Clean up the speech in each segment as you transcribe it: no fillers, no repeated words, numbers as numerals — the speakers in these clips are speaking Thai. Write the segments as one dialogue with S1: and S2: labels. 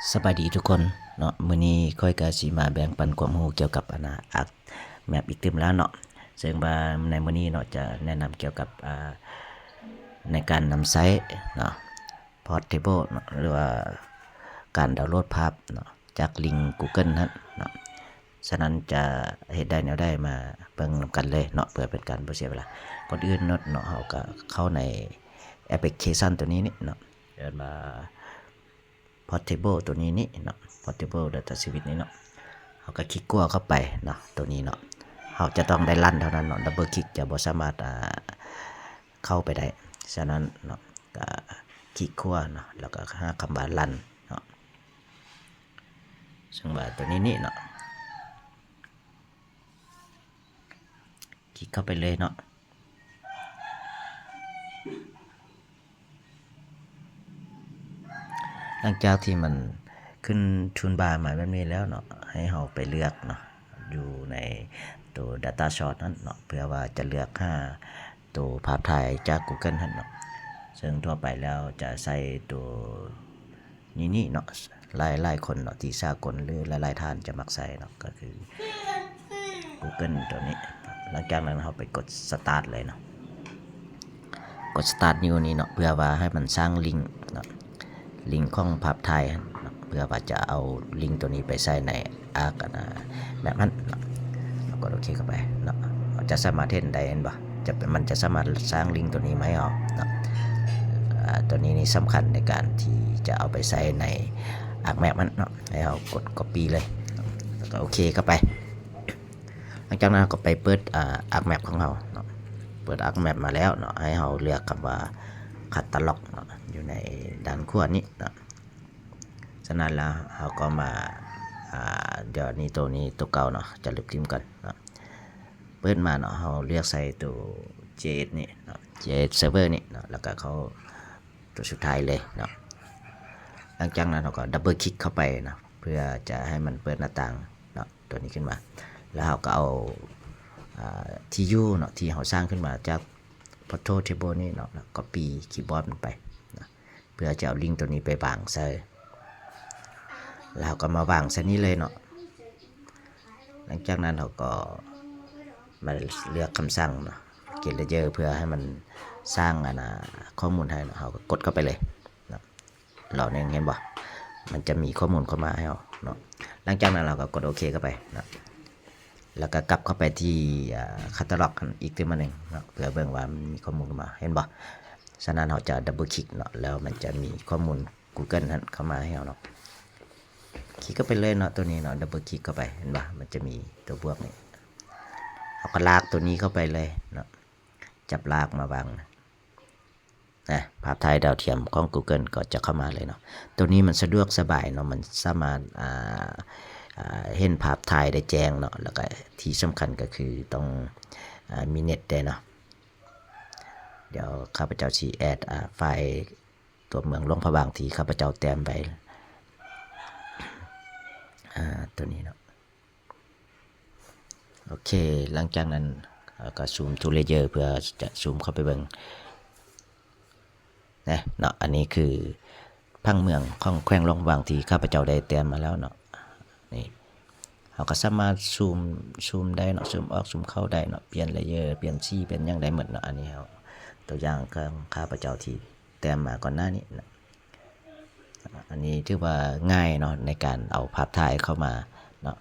S1: สบายดีทุกคนเนาะมื้อนี้ค่อยก็สิมาแบ่งปันความรู้เกี่ยวกับอักแมปอีกเต็มแล้วเนาะซึ่งว่าในมื้อนี้เนาะจะแนะนำเกี่ยวกับในการนำไซต์เนาะ Portable เนาะหรือว่าการดาวน์โหลดภาพเนาะจากลิงก์ Google นั้นเนาะฉะนั้นจะเฮ็ดได้แนวใดมาเบิ่งนำกันเลยเนาะเพื่อเป็นการบ่เสียเวลาก่อนอื่นเนาะเฮาก็เข้าในแอปพลิเคชันตัวนี้นี่เนาะเดินมาPortable ตัวนี้นี่เนาะ Portable Data Service นี่เนาะเขาก็คลิกกลัวเข้าไปเนาะตัวนี้เนาะเขาจะต้องได้ลั่นเท่านั้นเนาะดับเบิลคลิกจะบ่สามารถเข้าไปได้ฉะนั้นเนาะก็คลิกขั้วเนาะแล้วก็หาคำว่าลั่นเนาะซึ่งว่าตัวนี้นี่เนาะคลิกเข้าไปเลยเนาะหลังจากที่มันขึ้นทูลบาร์มาแบบนี้แล้วเนาะให้เราไปเลือกเนาะอยู่ในตัว Data Shot นั้นเนาะเพื่อว่าจะเลือกตัวภาพถ่ายจาก Google นั้นเนาะซึ่งทั่วไปแล้วจะใส่ตัวนี้เนาะหลายคนเนาะที่สากลหรือหลายท่านจะมักใส่เนาะก็คือ Google ตัวนี้หลังจากนั้นเราไปกด Start เลยเนาะกด Start New นี้เนาะเพื่อว่าให้มันสร้างลิงก์เนาะลิงก์ของภาพถ่ายเพื่อว่าจะเอาลิงก์ตัวนี้ไปใส่ในแบบนั้นเรากดโอเคเข้าไปเนาะจะสามารถเห็นได้เห็นบ่มันจะสามารถสร้างลิงก์ตัวนี้มาให้เอาเนาะตัวนี้นี่สำคัญในการที่จะเอาไปใส่ในอักแมปมันเนาะให้เรากด copy เลยแล้วก็โอเคเข้าไปหลังจากนั้นก็ไปเปิดอักแมปของเราเนาะเปิดอักแมปมาแล้วเนาะให้เราเลือกคำว่าคัตตาล็อกเนาะอยู่ในด้านขวานี้เนาะฉะนั้นแล้วเราก็มาเดี๋ยวนี้ตัวเก่าเนาะจะลบทิ้งกันเนาะเปิดมาเนาะเราเลือกใส่ตัว J8 นี่เนาะ J8 Server นี่เนาะแล้วก็เขาตัวสุดท้ายเลยเนาะหลังจากนั้นเราก็ดับเบิลคลิกเข้าไปนะเพื่อจะให้มันเปิดหน้าต่างเนาะตัวนี้ขึ้นมาแล้วเราก็เอาที่อยู่เนาะที่เราสร้างขึ้นมาจาก Portable นี่เนาะแล้วก็ปีคีย์บอร์ดมันไปนะเพื่อจะเอาลิงก์ตัวนี้ไปวางใส่แล้วก็มาวางใส่นี้เลยเนาะหลังจากนั้นเราก็มาเลือกคำสั่งเนาะเขียนเลเยอร์เพื่อให้มันสร้างข้อมูลให้เราก็กดเข้าไปเลยเนาะเราเนี่ยเห็นบ่มันจะมีข้อมูลเข้ามาให้เราเนาะหลังจากนั้นเราก็กดโอเคเข้าไปเนาะแล้วก็กลับเข้าไปที่คัตตาล็อกอีกทีนึงเนาะเพื่อเบิ่งว่ามันมีข้อมูลเข้ามาเห็นบ่ฉะนั้นเราจะดับเบิลคลิกเนาะแล้วมันจะมีข้อมูล Google นั้นเข้ามาให้เราเนาะคลิกเข้าไปเลยเนาะตัวนี้เนาะดับเบิลคลิกเข้าไปเห็นป่ะมันจะมีตัวบวกนี่เอาก็ลากตัวนี้เข้าไปเลยเนาะจับลากมาวางนะภาพถ่ายดาวเทียมของ Google ก็จะเข้ามาเลยเนาะตัวนี้มันสะดวกสบายเนาะมันสามารถเห็นภาพถ่ายได้แจ้งเนาะแล้วก็ที่สำคัญก็คือต้องมีเน็ตได้เนาะเดี๋ยวข้าพเจ้าสิแอดไฟล์ตัวเมืองหลวงพระบางที่ข้าพเจ้าแต้มไว้ตัวนี้เนาะโอเคหลังจากนั้นก็ซูมทูเลเยอร์เพื่อจะซูมเข้าไปเบิ่งนะเนาะอันนี้คือพังเมืองของแขวงหลวงพระบางที่ข้าพเจ้าได้เตรียมมาแล้วเนาะนี่เราก็สามารถซูมได้เนาะซูมออกซูมเข้าได้เนาะเปลี่ยนเลเยอร์เปลี่ยนสีเปลี่ยนอย่างใดหมดเนาะอันนี้เราตัวอย่างของข้าพเจ้าที่เตรียมมาก่อนหน้านี้นะอันนี้ถือว่าง่ายเนาะในการเอาภาพถ่ายเข้ามาเนาะ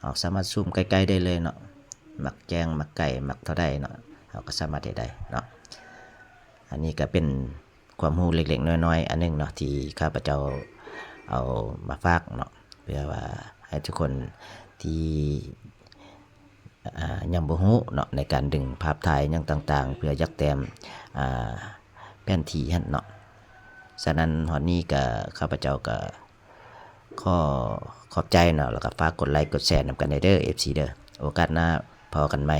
S1: เราสามารถซูมใกล้ๆได้เลยเนาะมักแจ้งมักไก่มักเท่าใดเนาะเราก็สามารถได้เนาะอันนี้ก็เป็นความรู้เล็กๆน้อยๆอันนึงเนาะที่ข้าพเจ้าเอามาฝากเนาะเพื่อว่าให้ทุกคนที่ยังบ่ฮู้เนาะในการดึงภาพถ่ายอย่างต่างๆเพื่อยักแต้มแผนที่หั่นเนาะฉะนั้นฮอดนี้ก็ข้าพเจ้าก็ขอบใจเนาะแล้วก็ฝากกดไลค์กดแชร์นำกันเด้อ FC เด้อโอกาสหน้าพอกันใหม่